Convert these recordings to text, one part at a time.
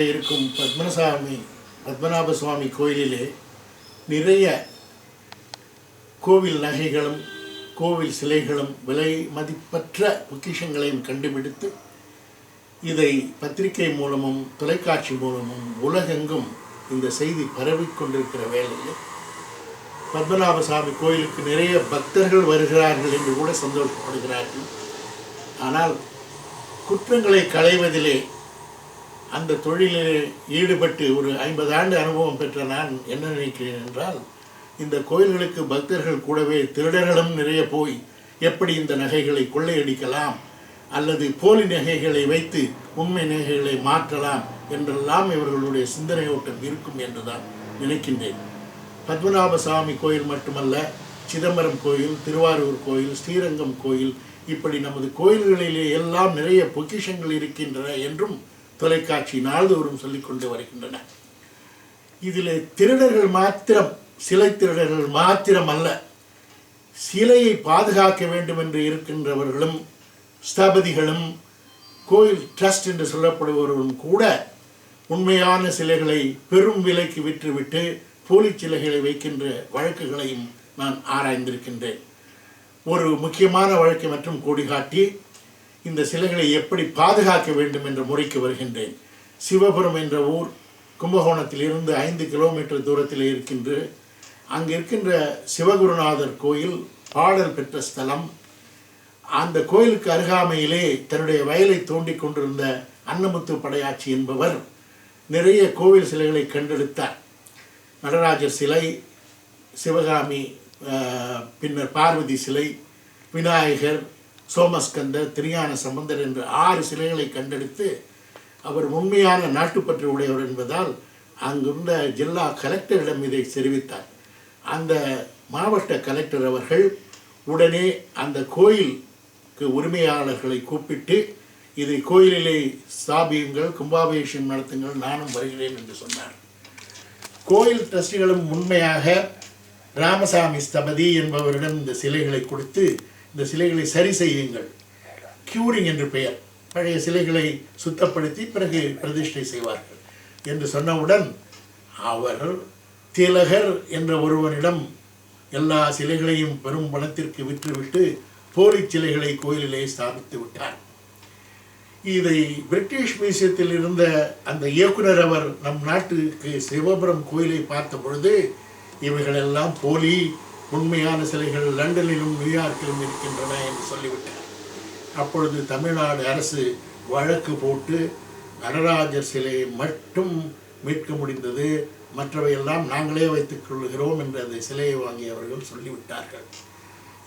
இருக்கும் பத்மநாப சுவாமி கோயிலிலே நிறைய கோவில் நகைகளும் கோவில் சிலைகளும் விலை மதிப்பற்ற பொக்கிஷங்களையும் கண்டுபிடித்து இதை பத்திரிகை மூலமும் தொலைக்காட்சி மூலமும் உலகெங்கும் இந்த செய்தி பரவிக்கொண்டிருக்கிற வேளையில் பத்மநாப சுவாமி கோயிலுக்கு நிறைய பக்தர்கள் வருகிறார்கள் என்று கூட சந்தோஷப்படுகிறார்கள். ஆனால் குற்றங்களை களைவதிலே அந்த தொழிலில் ஈடுபட்டு ஒரு 50 ஆண்டு அனுபவம் பெற்ற நான் என்ன நினைக்கிறேன் என்றால், இந்த கோயில்களுக்கு பக்தர்கள் கூடவே திருடர்களும் நிறைய போய் எப்படி இந்த நகைகளை கொள்ளையடிக்கலாம் அல்லது போலி நகைகளை வைத்து உண்மை நகைகளை மாற்றலாம் என்றெல்லாம் இவர்களுடைய சிந்தனை ஓட்டம் இருக்கும் என்று தான் நினைக்கின்றேன். பத்மநாப சுவாமி கோயில் மட்டுமல்ல, சிதம்பரம் கோயில், திருவாரூர் கோயில், ஸ்ரீரங்கம் கோயில், இப்படி நமது கோயில்களிலே எல்லாம் நிறைய பொக்கிஷங்கள் இருக்கின்றன என்றும் தொலைக்காட்சி நாள்தோறும் சொல்லிக்கொண்டு வருகின்றன. இதில் திருடர்கள் மாத்திரம், சிலை திருடர்கள் மாத்திரம் அல்ல, சிலையை பாதுகாக்க வேண்டும் என்று இருக்கின்றவர்களும் ஸ்தபதிகளும் கோயில் ட்ரஸ்ட் என்று சொல்லப்படுபவர்களும் கூட உண்மையான சிலைகளை பெரும் விலைக்கு விற்றுவிட்டு போலி சிலைகளை வைக்கின்ற வழக்குகளையும் நான் ஆராய்ந்திருக்கின்றேன். ஒரு முக்கியமான வழக்கை மற்றும் கோடிகாட்டி இந்த சிலைகளை எப்படி பாதுகாக்க வேண்டும் என்ற முறைக்கு வருகின்றேன். சிவபுரம் என்ற ஊர் கும்பகோணத்தில் இருந்து 5 கிலோமீட்டர் தூரத்தில் இருக்கின்ற அங்கே இருக்கின்ற சிவகுருநாதர் கோயில் பாடல் பெற்ற ஸ்தலம். அந்த கோயிலுக்கு அருகாமையிலே தன்னுடைய வயலை தோண்டி கொண்டிருந்த அன்னமுத்து படையாச்சி என்பவர் நிறைய கோவில் சிலைகளை கண்டெடுத்தார். நடராஜர் சிலை, சிவகாமி, பின்னர் பார்வதி சிலை, விநாயகர், சோமஸ்கந்தர், திருஞான சம்பந்தர் என்று 6 சிலைகளை கண்டெடுத்து அவர் உண்மையான நாட்டுப்பற்று உடையவர் என்பதால் அங்கிருந்த ஜில்லா கலெக்டரிடம் இதை தெரிவித்தார். அந்த மாவட்ட கலெக்டர் அவர்கள் உடனே அந்த கோயிலுக்கு உரிமையாளர்களை கூப்பிட்டு இதை கோயிலிலே ஸ்தாபியுங்கள், கும்பாபிஷேகம் நடத்துங்கள், நானும் வருகிறேன் என்று சொன்னார். கோயில் ட்ரஸ்டிகளும் உண்மையாக ராமசாமி ஸ்தபதி என்பவரிடம் இந்த சிலைகளை கொடுத்து இந்த சிலைகளை சரி செய்யுங்கள், கியூரிங் என்று பெயர், பழைய சிலைகளை சுத்தப்படுத்தி பிறகு பிரதிஷ்டை செய்வார்கள் என்று சொன்னவுடன் அவர் திலகர் என்ற ஒருவனிடம் எல்லா சிலைகளையும் பெரும் பணத்திற்கு விற்றுவிட்டு போலி சிலைகளை கோயிலிலே ஸ்தாபித்து விட்டார். இதை பிரிட்டிஷ் மியூசியத்தில் இருந்த அந்த இயக்குனர் அவர் நம் நாட்டுக்கு சிவபுரம் கோயிலை பார்த்த பொழுது இவைகளெல்லாம் போலி, உண்மையான சிலைகள் லண்டனிலும் நியூயார்க்கிலும் இருக்கின்றன என்று சொல்லிவிட்டார். அப்பொழுது தமிழ்நாடு அரசு வழக்கு போட்டு நடராஜர் சிலையை மட்டும் மீட்க முடிந்தது, மற்றவையெல்லாம் நாங்களே வைத்துக் கொள்கிறோம் என்று அந்த சிலையை வாங்கியவர்கள் சொல்லிவிட்டார்கள்.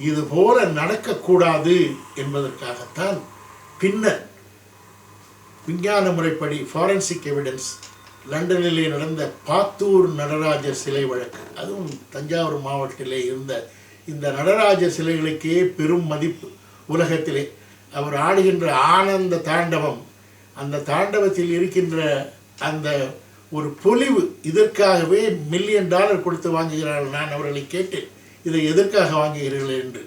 இதுபோல நடக்கக்கூடாது என்பதற்காகத்தான் பின்னர் விஞ்ஞான முறைப்படி ஃபாரன்சிக் எவிடன்ஸ் லண்டனிலே நடந்த பாத்தூர் நடராஜர் சிலை வழக்கு, அதுவும் தஞ்சாவூர் மாவட்டத்திலே இருந்த இந்த நடராஜர் சிலைகளுக்கே பெரும் மதிப்பு உலகத்திலே. அவர் ஆடுகின்ற ஆனந்த தாண்டவம், அந்த தாண்டவத்தில் இருக்கின்ற அந்த ஒரு பொலிவு, இதற்காகவே $1 மில்லியன் கொடுத்து வாங்குகிறார்கள். நான் அவர்களை கேட்டேன், இதை எதற்காக வாங்குகிறீர்கள் என்று.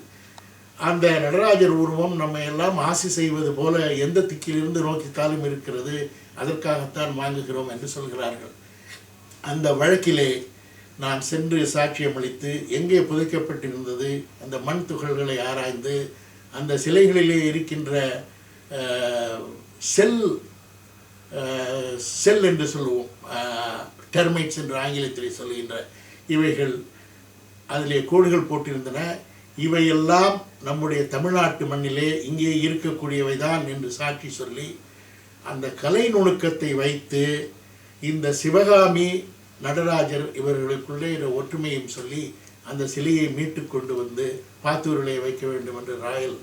அந்த நடராஜர் உருவம் நம்ம எல்லாம் ஆசி செய்வது போல எந்த திக்கிலிருந்து நோக்கித்தாலும் இருக்கிறது, அதற்காகத்தான் வாங்குகிறோம் என்று சொல்கிறார்கள். அந்த வழக்கிலே நான் சென்று சாட்சியம் அளித்து எங்கே புதைக்கப்பட்டிருந்தது அந்த மண் துகள்களை ஆராய்ந்து அந்த சிலைகளிலே இருக்கின்ற செல் என்று சொல்லுவோம், டெர்மைட்ஸ் என்று ஆங்கிலத்திலே சொல்கின்ற இவைகள் அதிலே கோடுகள் போட்டிருந்தன. இவையெல்லாம் நம்முடைய தமிழ்நாட்டு மண்ணிலே இங்கே இருக்கக்கூடியவை தான் என்று சாட்சி சொல்லி அந்த கலை நுணுக்கத்தை வைத்து இந்த சிவகாமி நடராஜர் இவர்களுக்குள்ளே ஒற்றுமையும் சொல்லி அந்த சிலையை மீட்டு கொண்டு வந்து பாத்தூரிலே வைக்க வேண்டும் என்று ராயல்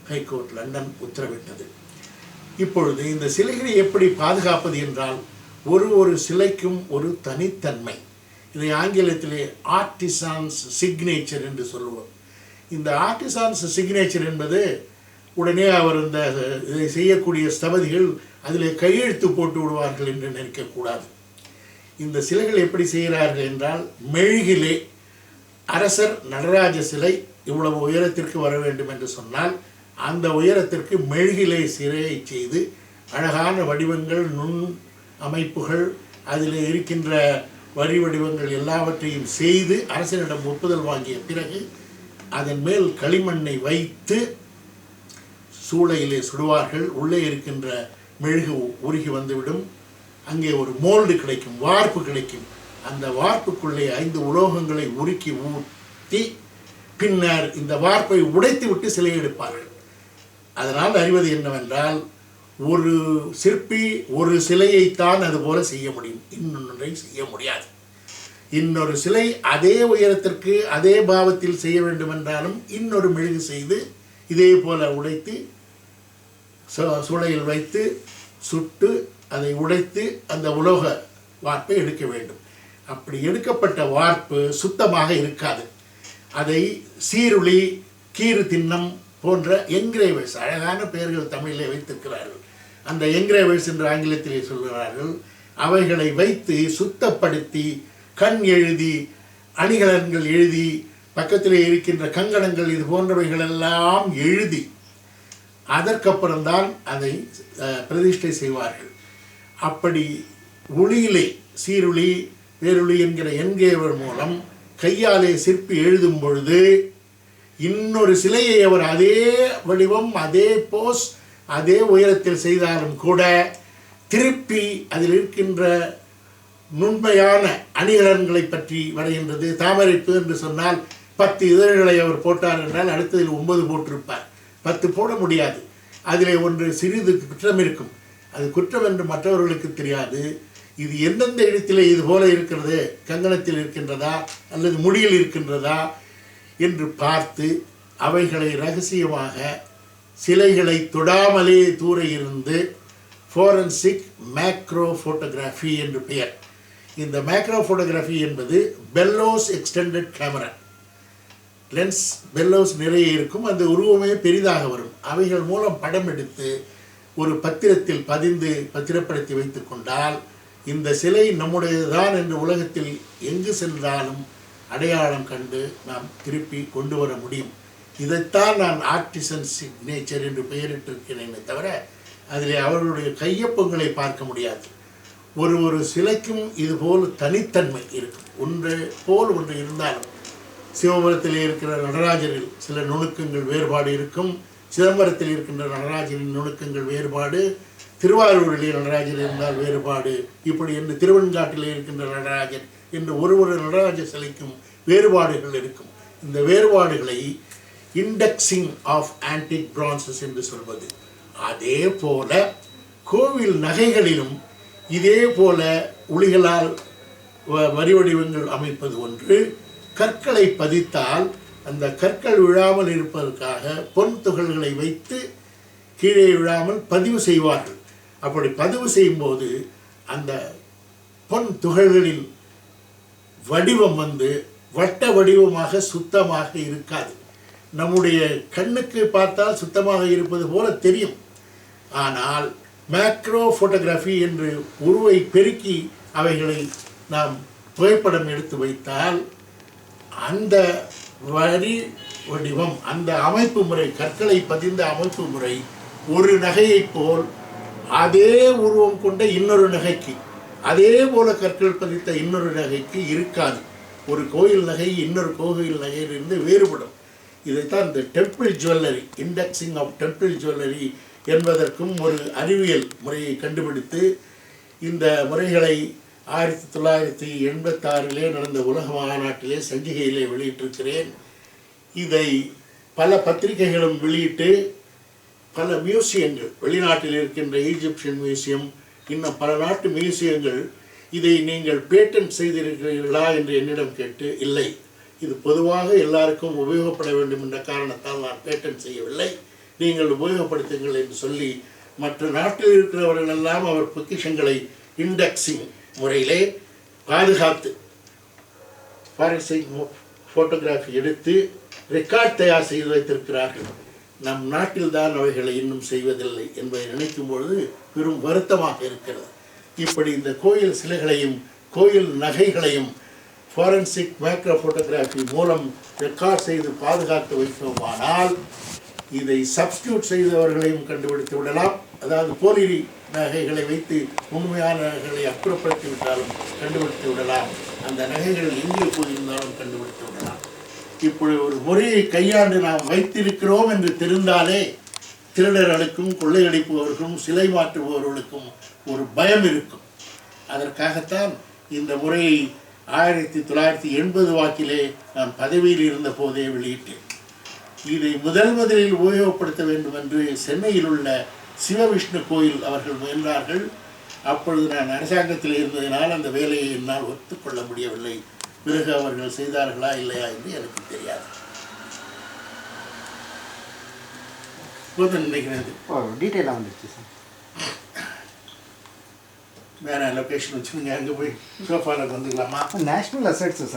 ஹைகோர்ட் லண்டன் உத்தரவிட்டது. இப்பொழுது இந்த சிலைகளை எப்படி பாதுகாப்பது என்றால், ஒரு சிலைக்கும் ஒரு தனித்தன்மை, இதை ஆங்கிலத்திலே ஆர்டிசான்ஸ் சிக்னேச்சர் என்று சொல்லுவோம். இந்த ஆர்டிசான்ஸ் சிக்னேச்சர் என்பது உடனே அவர் இந்த இதை செய்யக்கூடிய ஸ்தபதிகள் அதில் கையெழுத்து போட்டு விடுவார்கள் என்று நினைக்கக்கூடாது. இந்த சிலைகள் எப்படி செய்கிறார்கள் என்றால், மெழுகிலே அரசர் நடராஜ சிலை இவ்வளவு உயரத்திற்கு வர வேண்டும் என்று சொன்னால் அந்த உயரத்திற்கு மெழுகிலே சிறையை செய்து அழகான வடிவங்கள், அமைப்புகள், அதில் இருக்கின்ற வரி வடிவங்கள் எல்லாவற்றையும் செய்து அரசனிடம் ஒப்புதல் வாங்கிய பிறகு அதன் மேல் களிமண்ணை வைத்து சூளையிலே சுடுவார்கள். உள்ளே இருக்கின்ற மெழுகு உருகி வந்துவிடும். அங்கே ஒரு மோல்டு கிடைக்கும், வார்ப்பு கிடைக்கும். அந்த வார்ப்புக்குள்ளே 5 உலோகங்களை உருக்கி ஊற்றி பின்னர் இந்த வார்ப்பை உடைத்து விட்டு சிலை எடுப்பார்கள். அதனால் அறிவது என்னவென்றால், ஒரு சிற்பி ஒரு சிலையைத்தான் அதுபோல செய்ய முடியும், இன்னொன்றை செய்ய முடியாது. இன்னொரு சிலை அதே உயரத்திற்கு அதே பாவத்தில் செய்ய வேண்டுமென்றாலும் இன்னொரு மெழுகு செய்து இதே போல உடைத்து சூளையில் வைத்து சுட்டு அதை உடைத்து அந்த உலோக வார்ப்பை எடுக்க வேண்டும். அப்படி எடுக்கப்பட்ட வார்ப்பு சுத்தமாக இருக்காது. அதை சீருளி, கீறு திண்ணம் போன்ற என்கிரேவர்ஸ், அழகான பெயர்கள் தமிழிலே வைத்திருக்கிறார்கள். அந்த என்கிரேவர்ஸ் என்று ஆங்கிலத்திலே சொல்கிறார்கள். அவைகளை வைத்து சுத்தப்படுத்தி கண் எழுதி, அணிகலன்கள் எழுதி, பக்கத்திலே இருக்கின்ற கங்கணங்கள் இது போன்றவைகளெல்லாம் எழுதி அதற்கப்புறம்தான் அதை பிரதிஷ்டை செய்வார்கள். அப்படி ஒளியிலே சீருளி, பேருளி என்கிற என்கிரேவர் மூலம் கையாலே சிற்பி எழுதும் பொழுது இன்னொரு சிலையை அவர் அதே வடிவம், அதே போஸ், அதே உயரத்தில் செய்தாலும் கூட திருப்பி அதில் இருக்கின்ற நுண்மையான அணிகலன்களை பற்றி வரைகின்றது. தாமரைப்பு என்று சொன்னால் 10 இதழ்களை அவர் போட்டார் என்றால் அடுத்ததில் 9 போட்டிருப்பார். 10 போட முடியாது. அதிலே ஒன்று சிறிது குற்றம் இருக்கும். அது குற்றம் என்று மற்றவர்களுக்கு தெரியாது. இது எந்தெந்த இடத்திலே இது போல இருக்கிறது, கங்கணத்தில் இருக்கின்றதா அல்லது முடியில் இருக்கின்றதா என்று பார்த்து அவைகளை ரகசியமாக சிலைகளை தொடாமலே தூர இருந்து ஃபோரன்சிக் மேக்ரோ ஃபோட்டோகிராஃபி என்று பெயர். இந்த மேக்ரோ ஃபோட்டோகிராஃபி என்பது bellows extended camera. Lens bellows நிறைய இருக்கும், அந்த உருவமே பெரிதாக வரும். அவைகள் மூலம் படம் எடுத்து ஒரு பத்திரத்தில் பதிந்து பத்திரப்படுத்தி வைத்து கொண்டால் இந்த சிலை நம்முடையதுதான் என்று உலகத்தில் எங்கு சென்றாலும் அடையாளம் கண்டு நாம் திருப்பி கொண்டு வர முடியும். இதைத்தான் நான் ஆர்டிசன் சிக்னேச்சர் என்று பெயரிட்டிருக்கிறேனே தவிர அதில் அவர்களுடைய கையொப்பங்களை பார்க்க முடியாது. ஒரு சிலைக்கும் இதுபோல் தனித்தன்மை இருக்கும். ஒன்று போல் ஒன்று இருந்தாலும் சிவபுரத்தில் இருக்கிற நடராஜரில் சில நுணுக்கங்கள் வேறுபாடு இருக்கும். சிதம்பரத்தில் இருக்கின்ற நடராஜரின் நுணுக்கங்கள் வேறுபாடு, திருவாரூரிலே நடராஜர் இருந்தால் வேறுபாடு, இப்படி என்று திருவெண்காட்டிலே இருக்கின்ற நடராஜர் என்று ஒரு நடராஜ சிலைக்கும் வேறுபாடுகள் இருக்கும். இந்த வேறுபாடுகளை இண்டெக்ஸிங் ஆஃப் ஆன்டிக் பிரான்சஸ் என்று சொல்வது. அதே போல கோவில் நகைகளிலும் இதே போல உளிகளால் வரி வடிவங்கள் அமைப்பது ஒன்று. கற்களை பதித்தால் அந்த கற்கள் விழாமல் இருப்பதற்காக பொன் துகள்களை வைத்து கீழே விழாமல் பதிவு செய்வார்கள். அப்படி பதிவு செய்யும்போது அந்த பொன் துகள்களின் வடிவம் வட்ட வடிவமாக சுத்தமாக இருக்காது. நம்முடைய கண்ணுக்கு பார்த்தால் சுத்தமாக இருப்பது போல தெரியும். ஆனால் மேக்ரோ ஃபோட்டோகிராஃபி என்று உருவை பெருக்கி அவைகளை நாம் புகைப்படம் எடுத்து வைத்தால் அந்த வரி வடிவம், அந்த அமைப்பு முறை, கற்களை பதிந்த அமைப்பு முறை ஒரு நகையைப் போல் அதே உருவம் கொண்ட இன்னொரு நகைக்கு, அதே போல கற்கள் பதித்த இன்னொரு நகைக்கு இருக்காது. ஒரு கோயில் நகை இன்னொரு கோயில் நகையிலிருந்து வேறுபடும். இதைத்தான் இந்த temple jewellery, indexing of temple jewellery என்பதற்கும் ஒரு அறிவியல் முறையை கண்டுபிடித்து இந்த முறைகளை 1986 நடந்த உலக மாநாட்டிலே சஞ்சிகையிலே வெளியிட்டிருக்கிறேன். இதை பல பத்திரிகைகளும் வெளியிட்டு பல மியூசியங்கள், வெளிநாட்டில் இருக்கின்ற ஈஜிப்சியன் மியூசியம், இன்னும் பல நாட்டு மியூசியங்கள் இதை நீங்கள் பேட்டன்ட் செய்திருக்கிறீர்களா என்று என்னிடம் கேட்டு, இல்லை, இது பொதுவாக எல்லாருக்கும் உபயோகப்பட வேண்டும் என்ற காரணத்தால் நான் பேட்டன்ட் செய்யவில்லை, நீங்கள் உபயோகப்படுத்துங்கள் என்று சொல்லி மற்ற நாட்டில் இருக்கிறவர்கள் எல்லாம் அவர் பொக்கிஷங்களை இண்டெக்ஸிங் முறையிலே பாதுகாத்து ஃபாரன்சிக் ஃபோட்டோகிராஃபி எடுத்து ரெக்கார்ட் தயார் செய்து வைத்திருக்கிறார்கள். நம் நாட்டில் தான் அவைகளை இன்னும் செய்வதில்லை என்பதை நினைக்கும் பொழுது பெரும் வருத்தமாக இருக்கிறது. இப்படி இந்த கோயில் சிலைகளையும் கோயில் நகைகளையும் ஃபாரன்சிக் மேக்ரோ ஃபோட்டோகிராஃபி மூலம் ரெக்கார்ட் செய்து பாதுகாத்து வைத்தோமானால் இதை சப்ஸ்டியூட் செய்தவர்களையும் கண்டுபிடித்து விடலாம். அதாவது போலி நகைகளை வைத்து உண்மையான நகைகளை அப்புறப்படுத்தி விட்டாலும் கண்டுபிடித்து விடலாம். அந்த நகைகள் எங்கே போயிருந்தாலும் கண்டுபிடித்து விடலாம். இப்படி ஒரு முறையை கையாண்டு நாம் வைத்திருக்கிறோம் என்று தெரிந்தாலே திருடர்களுக்கும் கொள்ளையடிப்பவர்களுக்கும் சிலை மாற்றுபவர்களுக்கும் ஒரு பயம் இருக்கும். அதற்காகத்தான் இந்த முறையை 1980 வாக்கிலே நான் பதவியில் இருந்த போதே வெளியிட்டேன். இதை முதலில் உபயோகப்படுத்த வேண்டும் என்று சென்னையில் உள்ள சிவவிஷ்ணு கோயில் அவர்கள் முயன்றார்கள். அப்பொழுது நான் அரசாங்கத்தில் இருந்ததினால் அந்த வேலையை என்னால் ஒத்துக்கொள்ள முடியவில்லை. பிறகு அவர்கள் செய்தார்களா இல்லையா என்று எனக்கு தெரியாது. நினைக்கிறது டீட்டெயிலாக வந்துருச்சு சார். வேற லொக்கேஷன் வச்சுருங்க, அங்கே போய் சோஃபாவில் வந்துக்கலாமா? National assets sir.